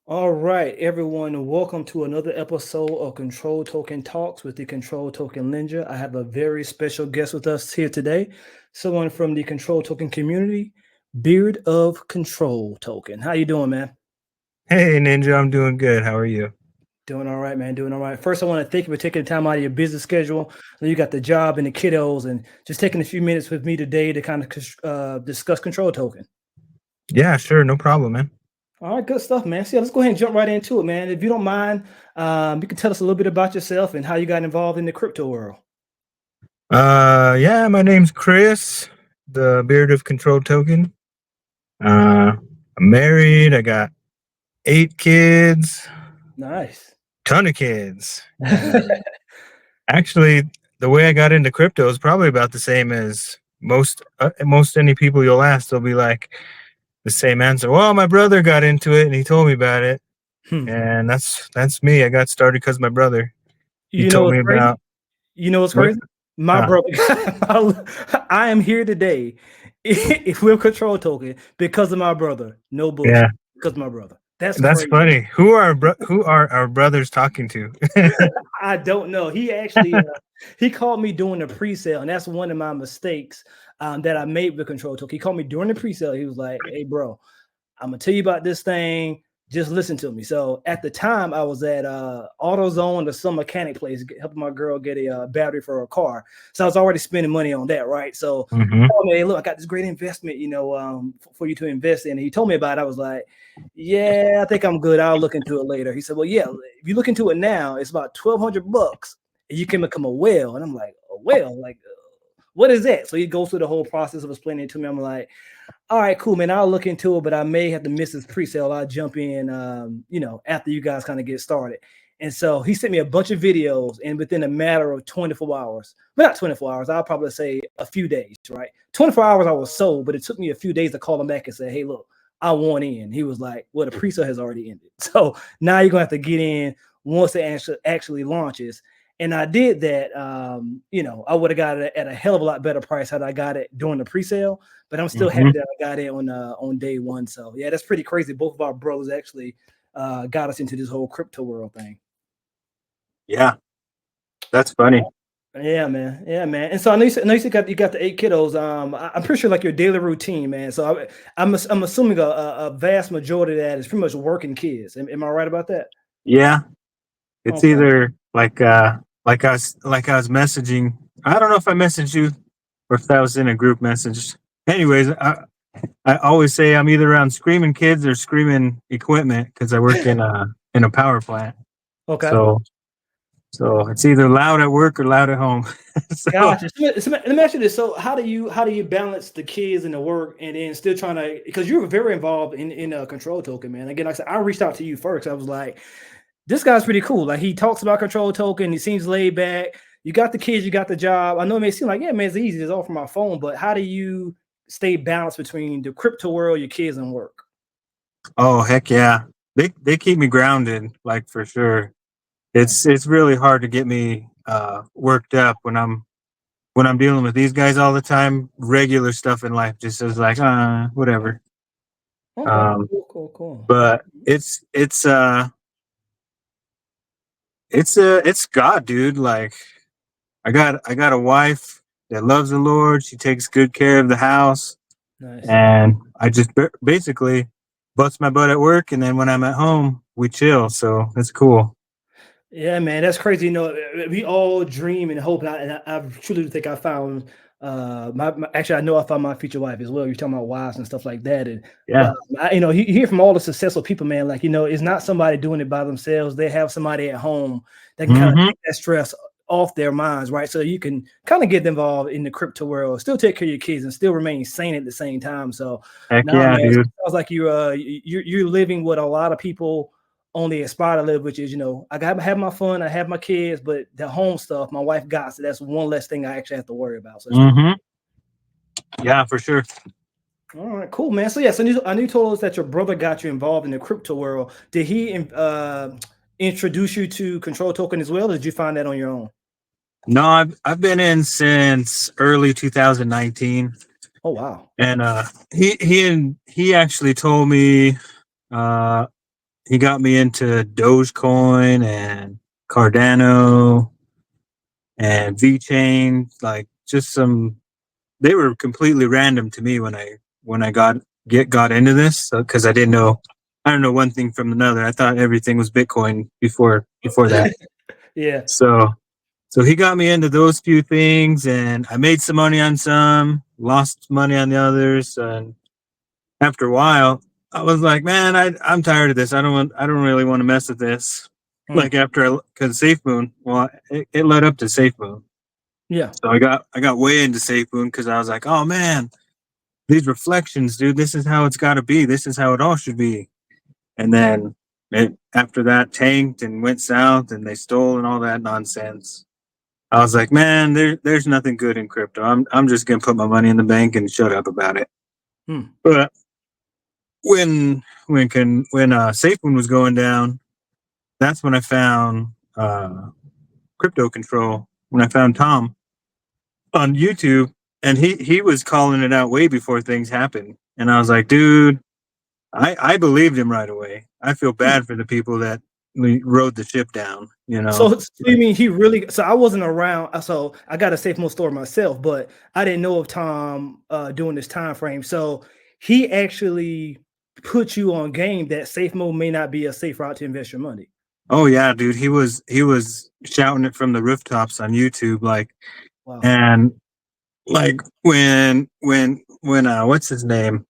All right, everyone, welcome to another episode of Control Token Talks with the Control Token Ninja. I have a very special guest with us here today, someone from the Control Token community, Beard of Control Token. How you doing, man? Hey Ninja, I'm doing good. How are you? Doing all right, man. Doing all right. First, I want to thank you for taking the time out of your busy schedule. I know you got the job and the kiddos, and just taking a few minutes with me today to kind of discuss Control Token. Yeah, sure, no problem, man. All right, good stuff, man. So yeah, let's go ahead and jump right into it, man. If you don't mind, you can tell us a little bit about yourself and how you got involved in the crypto world. Yeah, my name's Chris, the Beard of Control Token. I'm married. I got 8 kids, Nice. ton of kids, and actually, the way I got into crypto is probably about the same as most any people you'll ask. They'll be like the same answer. Well, my brother got into it and he told me about it, Hmm. and that's me. I got started because my brother. He You know told what's me crazy? about You know what's what? crazy? My Huh, brother, I am here today if we're control token because of my brother. No yeah. bullshit. Because of my brother. That's That's crazy. funny. Who are our brothers talking to? I don't know. He actually he called me during the pre-sale, and that's one of my mistakes that I made with control token. He called me during the pre-sale. He was like, "Hey, bro, I'm gonna tell you about this thing. Just listen to me." So at the time, I was at AutoZone, the some mechanic place, helping my girl get a battery for her car. So I was already spending money on that, right? So he Hmm. told me, "Hey, look, I got this great investment, for you to invest in." And he told me about it. I was like, "Yeah, I think I'm good. I'll look into it later." He said, "Well, yeah, if you look into it now, it's about $1,200, and you can become a whale." And I'm like, "A whale? Like, what is that?" So he goes through the whole process of explaining it to me. I'm like, all right, cool, man. I'll look into it, but I may have to miss this pre-sale. I'll jump in, after you guys kind of get started. And so he sent me a bunch of videos, and within a matter of 24 hours, well, not 24 hours, I'll probably say a few days, right? 24 hours I was sold, but it took me a few days to call him back and say, hey, look, I want in. He was like, well, the pre-sale has already ended. So now you're gonna have to get in once it actually launches. And I did that. I would have got it at a hell of a lot better price had I got it during the pre-sale, but I'm still Hmm. happy that I got it on day one. So yeah, that's pretty crazy. Both of our brothers actually got us into this whole crypto world thing. Yeah, that's funny. Yeah, man. Yeah, man. And so I know you said you got the 8 kiddos. I'm pretty sure like your daily routine, man. So I'm assuming a vast majority of that is pretty much working kids. Am I right about that? Yeah, it's Okay. either like I was messaging. I don't know if I messaged you or if that was in a group message. Anyways, I always say I'm either around screaming kids or screaming equipment because I work in a power plant. Okay. So so it's either loud at work or loud at home. So Gotcha. Let me ask you this. So how do you balance the kids and the work and then still trying to, because you were very involved in a control token, man. Again, like I said, I reached out to you first. I was like, this guy's pretty cool. Like he talks about control token, he seems laid back. You got the kids, you got the job. I know it may seem like, yeah, man, it's easy, it's all from my phone, but how do you stay balanced between the crypto world, your kids, and work? oh heck yeah, they keep me grounded like for sure. It's really hard to get me worked up when I'm dealing with these guys all the time. Regular stuff in life just is like whatever. Okay, Um, cool, cool, cool. but it's God, dude. Like I got a wife that loves the Lord. She takes good care of the house, Nice. and I just basically bust my butt at work, and then when I'm at home, we chill. So it's cool. Yeah, man, that's crazy. We all dream and hope, and I truly think I found actually I know I found my future wife as well. You're talking about wives and stuff like that, and Yeah. you hear from all the successful people, man. Like it's not somebody doing it by themselves. They have somebody at home that can kind of Hmm. take that stress off their minds, right? So you can kind of get involved in the crypto world, still take care of your kids, and still remain sane at the same time. So, Heck nah, yeah, man, it dude. sounds like you're living what a lot of people only aspire to live, which is, I got to have my fun, I have my kids, but the home stuff, my wife got, so that's one less thing I actually have to worry about. So that's pretty. Hmm. Yeah, for sure. All right, cool, man. So yeah, so I knew you told us that your brother got you involved in the crypto world. Did he introduce you to control token as well, or did you find that on your own? No, I've been in since early 2019, Oh wow. and he actually told me uh he got me into Dogecoin and Cardano and VeChain, like just some. They were completely random to me when I got into this because I don't know one thing from another. I thought everything was Bitcoin before that. Yeah. So he got me into those few things, and I made some money on some, lost money on the others, and after a while, I was like, man, I'm tired of this. I don't really want to mess with this. Hmm. Like because SafeMoon, well, it led up to SafeMoon. Yeah. So I got way into SafeMoon because I was like, oh man, these reflections, dude, this is how it's got to be. This is how it all should be. And then after that tanked and went south and they stole and all that nonsense. I was like, man, there's nothing good in crypto. I'm just gonna put my money in the bank and shut up about it. Hmm. But when SafeMoon was going down, that's when I found crypto control. When I found Tom on YouTube, and he was calling it out way before things happened, and I was like, dude, I believed him right away. I feel Hmm. bad for the people that rode the ship down. You know, So you like, mean he really? So I wasn't around. So I got a safe mode store myself, but I didn't know of Tom during this time frame. So he actually put you on game that safe mode may not be a safe route to invest your money. oh yeah, dude, he was shouting it from the rooftops on YouTube, like, Wow. and like when what's his name,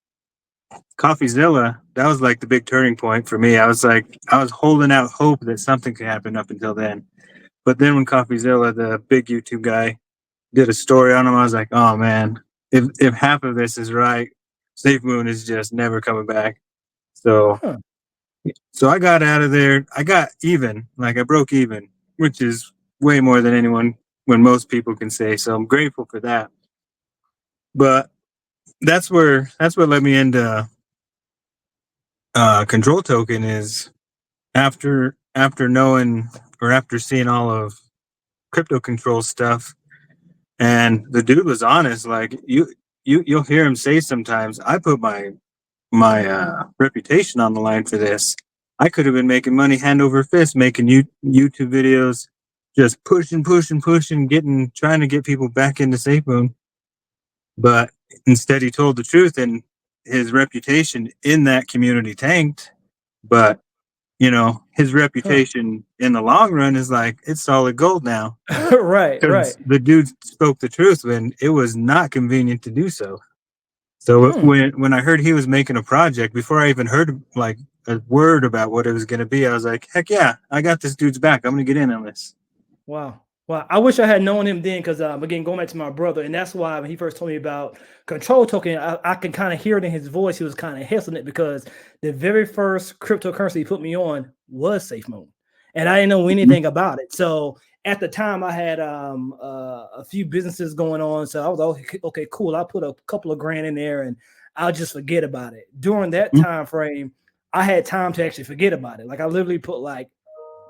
CoffeeZilla, that was like the big turning point for me. I was holding out hope that something could happen up until then. But then when CoffeeZilla, the big YouTube guy, did a story on him, I was like, oh man, if half of this is right, SafeMoon is just never coming back. So Huh. I got out of there. I got even, like I broke even, which is way more than anyone when most people can say. So I'm grateful for that. But that's what led me into control token is after knowing or after seeing all of crypto control stuff, and the dude was honest. Like you'll hear him say sometimes, I put my reputation on the line for this. I could have been making money hand over fist making YouTube videos, just pushing, getting trying to get people back into SafeMoon. But instead, he told the truth, and his reputation in that community tanked. But his Huh. reputation in the long run is like it's solid gold now Right. Right. because the dude spoke the truth when it was not convenient to do so. So Hmm. when I heard he was making a project, before I even heard like a word about what it was going to be, I was like, heck yeah, I got this dude's back. I'm going to get in on this. Wow. Wow. I wish I had known him then because, again, going back to my brother, and that's why when he first told me about control token, I can kind of hear it in his voice. He was kind of hesitant because the very first cryptocurrency he put me on was SafeMoon. And I didn't know Mhm. anything about it. So at the time, I had a few businesses going on. So I was like, okay, cool. I'll put a couple of grand in there and I'll just forget about it. During that Mhm. time frame, I had time to actually forget about it. Like I literally put like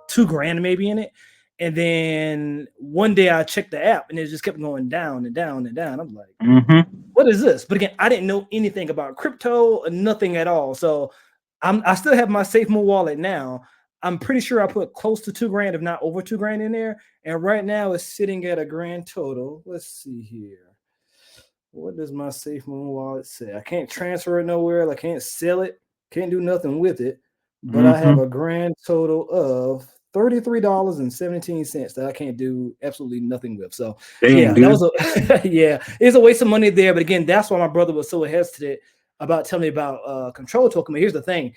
2 grand maybe in it. And then one day I checked the app and it just kept going down and down and down. I'm like, Mhm. what is this? But again, I didn't know anything about crypto, nothing at all. So I still have my SafeMoon wallet now. I'm pretty sure I put close to 2 grand, if not over 2 grand in there. And right now it's sitting at a grand total. Let's see here. What does my SafeMoon wallet say? I can't transfer it nowhere. I can't sell it. Can't do nothing with it. But I have Mhm. a grand total of $33.17 that I can't do absolutely nothing with. So Dang, yeah, that was dude. a yeah, it's a waste of money there. But again, that's why my brother was so hesitant about telling me about control token. But here's the thing.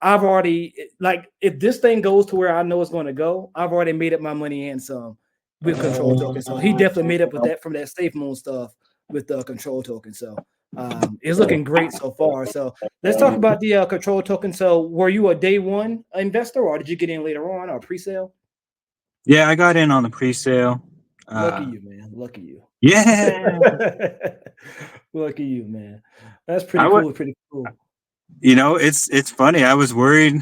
I've already like if this thing goes to where I know it's going to go, I've already made up my money and some with control token. So he definitely made up with that from that safe moon stuff with the control token. So it's looking great so far. So let's talk about the control token. So were you a day one investor or did you get in later on or pre-sale? Yeah, I got in on the pre-sale. Lucky Uh, you, man. Lucky you. yeah, Lucky you, man. That's I pretty would. cool. Pretty cool. It's funny. I was worried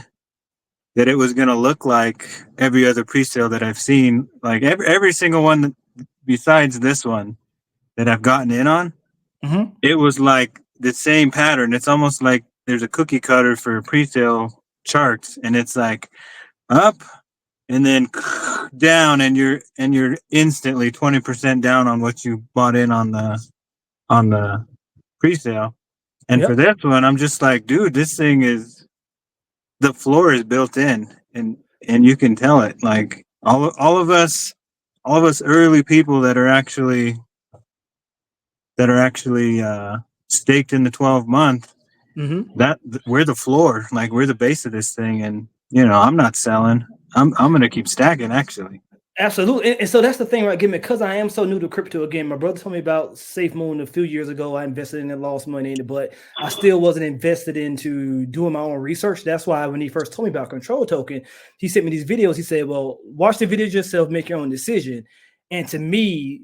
that it was going to look like every other pre-sale that I've seen, like every single one besides this one that I've gotten in on. Mhm. It was like the same pattern. It's almost like there's a cookie cutter for pre-sale charts, and it's like up and then down, and you're instantly 20% down on what you bought in on the pre-sale. And for Yep. this one, I'm just like, dude, this thing is, the floor is built in, and you can tell it. Like all of us early people that are actually staked in the 12-month, Mm-hmm. that we're the floor, like we're the base of this thing. And I'm not selling. I'm gonna keep stacking, actually. Absolutely. And so that's the thing, right? Again, because I am so new to crypto, again, my brother told me about Safe Moon a few years ago. I invested in it, lost money in it, but I still wasn't invested into doing my own research. That's why when he first told me about control token, he sent me these videos. He said, well, watch the videos yourself, make your own decision. And to me,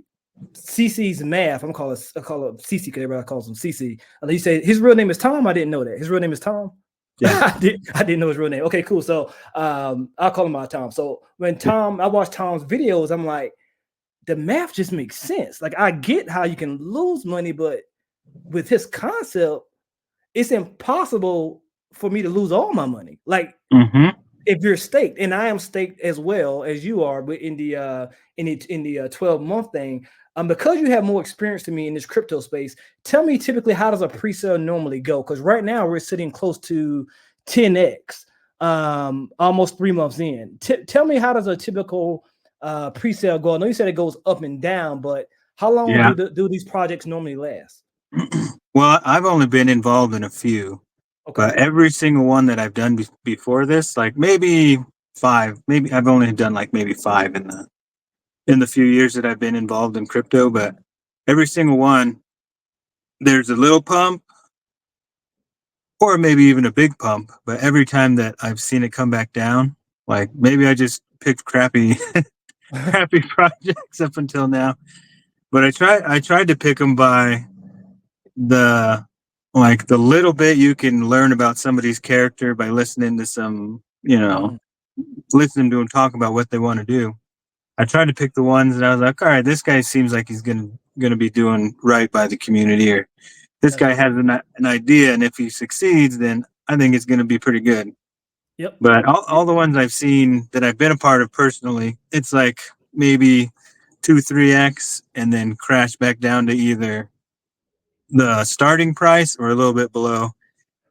CC's math, I call it CC because everybody calls him CC. He said his real name is Tom. I didn't know that. His real name is Tom. Yeah. I didn't know his real name. Okay, cool. So I'll call him out Tom. So when I watch Tom's videos, I'm like, the math just makes sense. Like I get how you can lose money, but with his concept, it's impossible for me to lose all my money. Like Mm-hmm. if you're staked, and I am staked as well as you are, but in the 12-month thing, because you have more experience than me in this crypto space, tell me typically how does a pre-sale normally go? Because right now we're sitting close to 10x, almost 3 months in. Tell me how does a typical pre-sale go? I know you said it goes up and down, but how long Yeah. do these projects normally last? Well, I've only been involved in a few, Okay. but every single one that I've done before this, like maybe five, maybe I've only done like maybe five in the few years that I've been involved in crypto. But every single one, there's a little pump or maybe even a big pump. But every time that I've seen it come back down, like maybe I just picked crappy crappy projects up until now. But I tried to pick them by the the little bit you can learn about somebody's character by listening to Mm, listening to them talk about what they want to do. I tried to pick the ones that I was like, all right, this guy seems like he's gonna be doing right by the community, or this guy has absolutely. an idea, and if he succeeds, then I think it's gonna be pretty good. Yep. But all the ones I've seen that I've been a part of personally, it's like maybe 2-3x and then crash back down to either the starting price or a little bit below.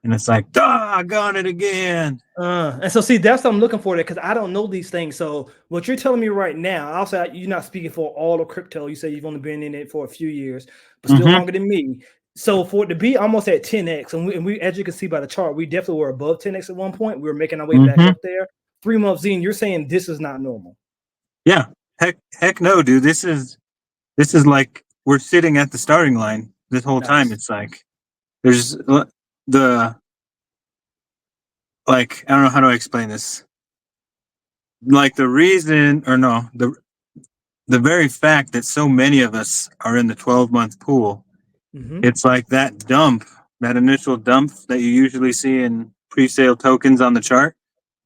And it's like, I got it again. And so see, that's what I'm looking for there because I don't know these things. So what you're telling me right now, I'll say you're not speaking for all of crypto. You say you've only been in it for a few years, but still Mm-hmm. longer than me. So for it to be almost at 10x, and we as you can see by the chart, we definitely were above 10x at one point. We were making our way back Mm-hmm. up there. 3 months in, you're saying this is not normal. Yeah. Heck no, dude. This is like we're sitting at the starting line this whole time. Nice. It's like there's the I don't know how to explain this. Like the reason or no, the very fact that so many of us are in the 12-month pool, Mm-hmm. it's like that dump, that initial dump that you usually see in pre-sale tokens on the chart.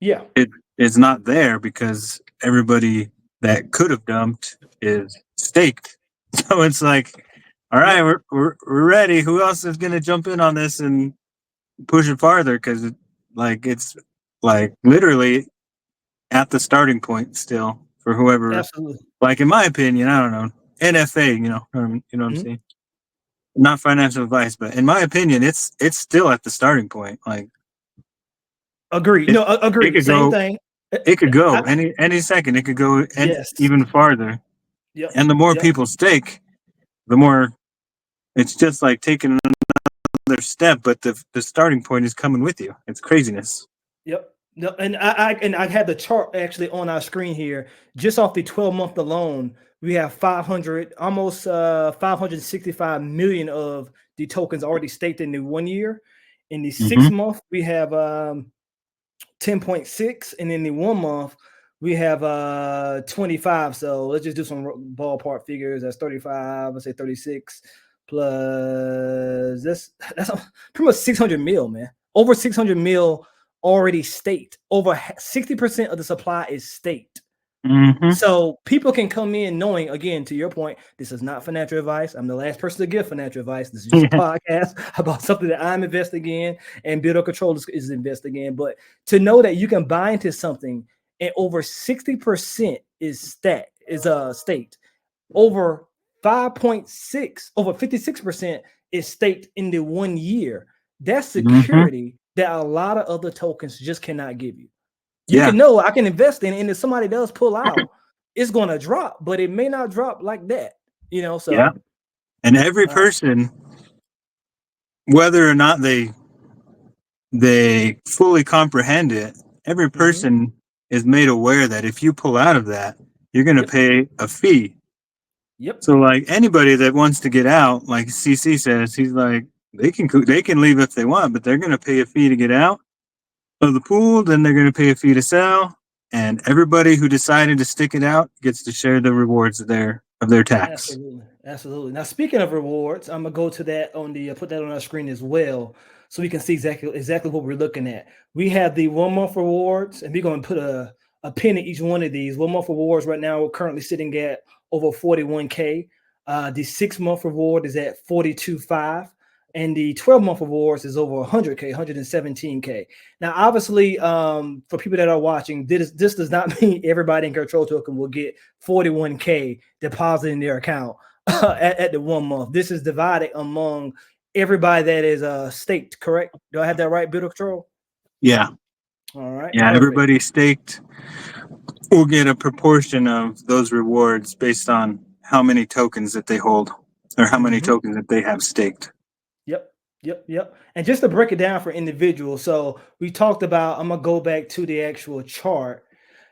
Yeah. It is not there because everybody that could have dumped is staked. So it's like, all right, Yep. we're ready. Who else is going to jump in on this and push it farther? Because it's like literally at the starting point still for whoever. Absolutely. Like in my opinion, I don't know, NFA. You know what I'm Mm-hmm. saying. Not financial advice, but in my opinion, it's still at the starting point. Like Agreed. it, No, it agreed. could Same go, thing. it could go I, any second. It could go and yes. even farther. Yep. And the more Yep. people stake, the more it's just like taking another step. But the starting point is coming with you. It's craziness. Yep. No, and I had the chart actually on our screen here. Just off the 12-month alone, we have 500, almost 565 million of the tokens already staked in the 1 year. In the Mm-hmm. 6 month, we have 10.6, and in the 1 month, we have 25. So let's just do some ballpark figures. That's 35. Let's say 36 plus that's pretty much 600 mil, man. Over 600 mil already staked. Over 60% of the supply is staked. Mm-hmm. So people can come in knowing, again, to your point, this is not financial advice. I'm the last person to give financial advice. This is just a Yeah. podcast about something that I'm investing in and Builder Control is investing in. But to know that you can buy into something and over 60% is staked, over 5.6, over 56% is staked in the 1 year. That's Mm-hmm. security that a lot of other tokens just cannot give you. You Yeah. can know I can invest in it, and if somebody does pull out, it's going to drop, but it may not drop like that, Yeah. So, And every uh, person, whether or not they fully comprehend it, every mm-hmm. person is made aware that if you pull out of that, you're going to Yep, pay a fee. yep, So like anybody that wants to get out, like CC says, he's like they can leave if they want, but they're going to pay a fee to get out of the pool. Then they're going to pay a fee to sell, and everybody who decided to stick it out gets to share the rewards of their tax. absolutely, absolutely. Now, speaking of rewards, I'm gonna go to that on the put that on our screen as well, so we can see exactly what we're looking at. We have the 1 month rewards, and we're gonna put a pin in each one of these. 1 month rewards right now we're currently sitting at over 41K. The 6 month reward is at 42.5, and the 12 month rewards is over 100K, 117K. Now, obviously, for people that are watching, this does not mean everybody in Control Token will get 41K deposited in their account at the 1 month. This is divided among everybody that is staked, correct? Do I have that right, Builder Control? Yeah, All right, yeah. perfect. Everybody staked will get a proportion of those rewards based on how many tokens that they hold or how many Mm-hmm. tokens that they have staked. Yep, yep. And just to break it down for individuals, so we talked about, I'm gonna go back to the actual chart.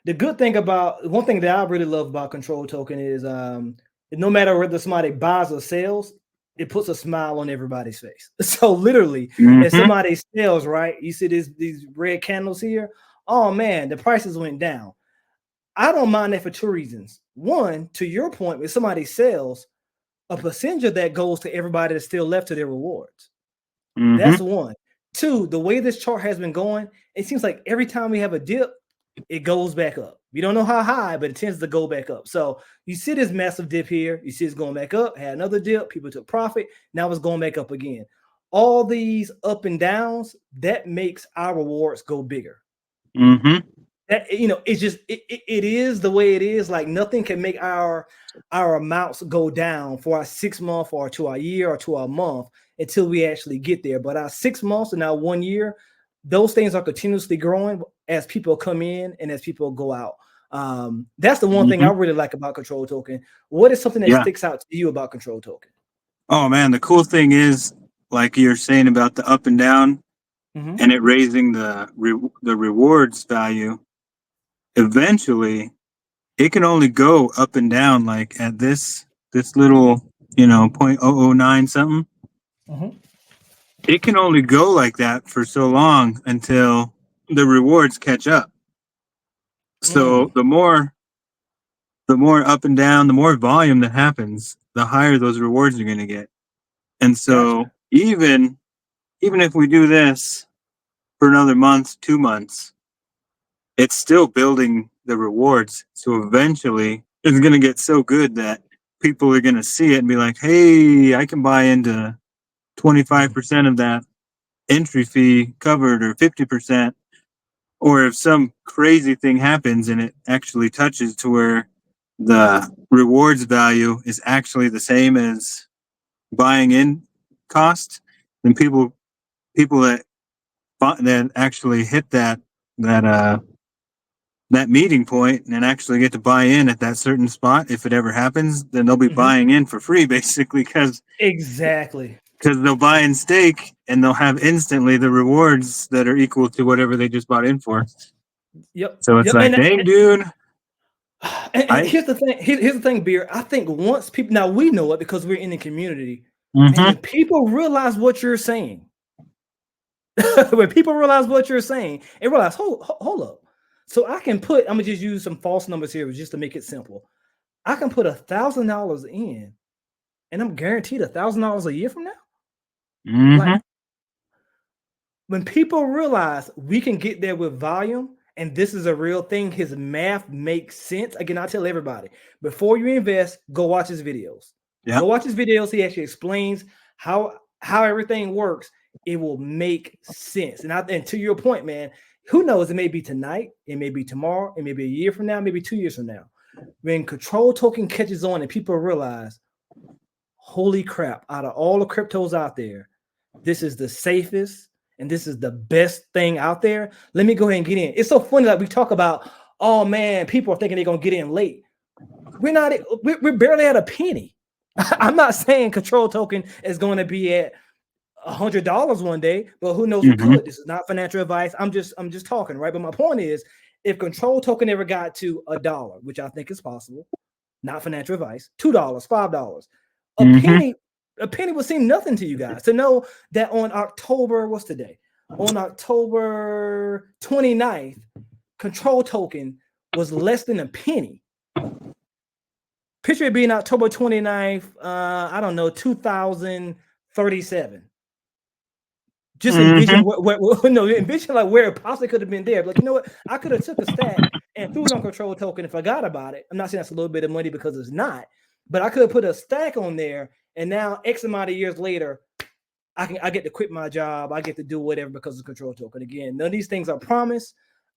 The good thing about one thing that I really love about Control Token is no matter whether somebody buys or sells, it puts a smile on everybody's face. So literally, if Mm-hmm. somebody sells, right, you see these red candles here. Oh man, the prices went down. I don't mind that for two reasons. One, to your point, when somebody sells, a percentage of that goes to everybody that's still left to their rewards. Mm-hmm. That's one. Two, the way this chart has been going, it seems like every time we have a dip, it goes back up. We don't know how high, but it tends to go back up. So you see this massive dip here. You see it's going back up, had another dip. People took profit. Now it's going back up again. All these up and downs, that makes our rewards go bigger. Mm-hmm. That, it's just it is the way it is. Like nothing can make our amounts go down for our 6 month or to our year or to our month until we actually get there. But our 6 months and our 1 year, those things are continuously growing as people come in and as people go out. That's the one thing Mm-hmm. I really like about Control Token. What is something that Yeah. sticks out to you about Control Token? Oh man, the cool thing is, like you're saying about the up and down, Mm-hmm. and it raising the rewards value. Eventually, it can only go up and down like at this little 0.009 something. Mm-hmm. It can only go like that for so long until the rewards catch up. So Mm, the more up and down, the more volume that happens, the higher those rewards are going to get. And so gotcha. even if we do this for another month, 2 months, it's still building the rewards. So eventually it's going to get so good that people are going to see it and be like, hey, I can buy into Mm, 25% of that entry fee covered or 50%. Or if some crazy thing happens and it actually touches to where the rewards value is actually the same as buying in cost, then people that actually hit that that meeting point and actually get to buy in at that certain spot, if it ever happens, then they'll be mm-hmm. buying in for free basically Exactly. because they'll buy in stake and they'll have instantly the rewards that are equal to whatever they just bought in for. Yep. So it's Yep. like, dang, dude, And I. here's the thing. Here's the thing, Beer. I think once people, now we know it because we're in the community, and Mm-hmm. when people realize what you're saying, when people realize what you're saying, and realize, hold up. So I can put. I'm gonna just use some false numbers here just to make it simple. I can put $1,000 in, and I'm guaranteed $1,000 a year from now. Like Mm-hmm. when people realize we can get there with volume And this is a real thing. His math makes sense. Again, I tell everybody, before you invest, go watch his videos. Yeah. Go watch his videos. He actually explains how everything works. It will make sense. And to your point, man, who knows? It may be tonight, it may be tomorrow, it may be a year from now, maybe 2 years from now. When control token catches on and people realize, holy crap, out of all the cryptos out there, this is the safest and this is the best thing out there. Let me go ahead and get in. It's so funny that we talk about, oh man, people are thinking they're gonna get in late. We're barely at a penny. I'm not saying control token is going to be at $100 one day, but who knows? It could. This is not financial advice. I'm just talking, right? But my point is, if control token ever got to $1, which I think is possible, not financial advice, $2, $5, a penny would seem nothing to you guys. To know that on October, what's today? On October 29th, control token was less than a penny. Picture it being October 29th, I don't know, 2037. Just envision envision like where it possibly could have been there. Like, you know what? I could have took a stack and threw it on control token and forgot about it. I'm not saying that's a little bit of money because it's not, but I could have put a stack on there, and now X amount of years later, I get to quit my job. I get to do whatever because of control token. Again, none of these things are promised.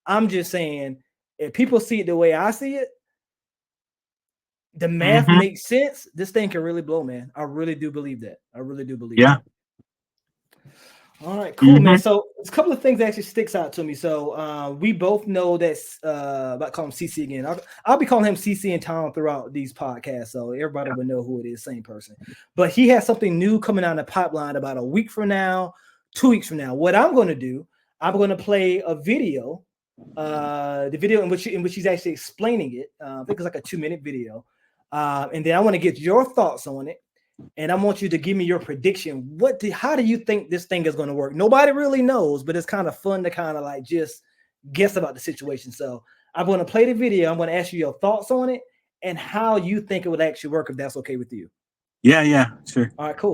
I'm just saying, if people see it the way I see it, the math makes sense. This thing can really blow, man. I really do believe that. I really do believe that. All right, cool, man. So there's a couple of things that actually sticks out to me. So we both know that I call him CC again. I'll be calling him CC and Tom throughout these podcasts, so everybody will know who it is, same person. But he has something new coming out in the pipeline about a week from now, 2 weeks from now. What I'm going to do, I'm going to play a video, the video in which he's actually explaining it. I think it's like a 2-minute video, and then I want to get your thoughts on it. And I want you to give me your prediction. How do you think this thing is going to work? Nobody really knows, but it's kind of fun to kind of like just guess about the situation. So I'm going to play the video. I'm going to ask you your thoughts on it and how you think it would actually work, if that's okay with you. Yeah, sure. All right, cool.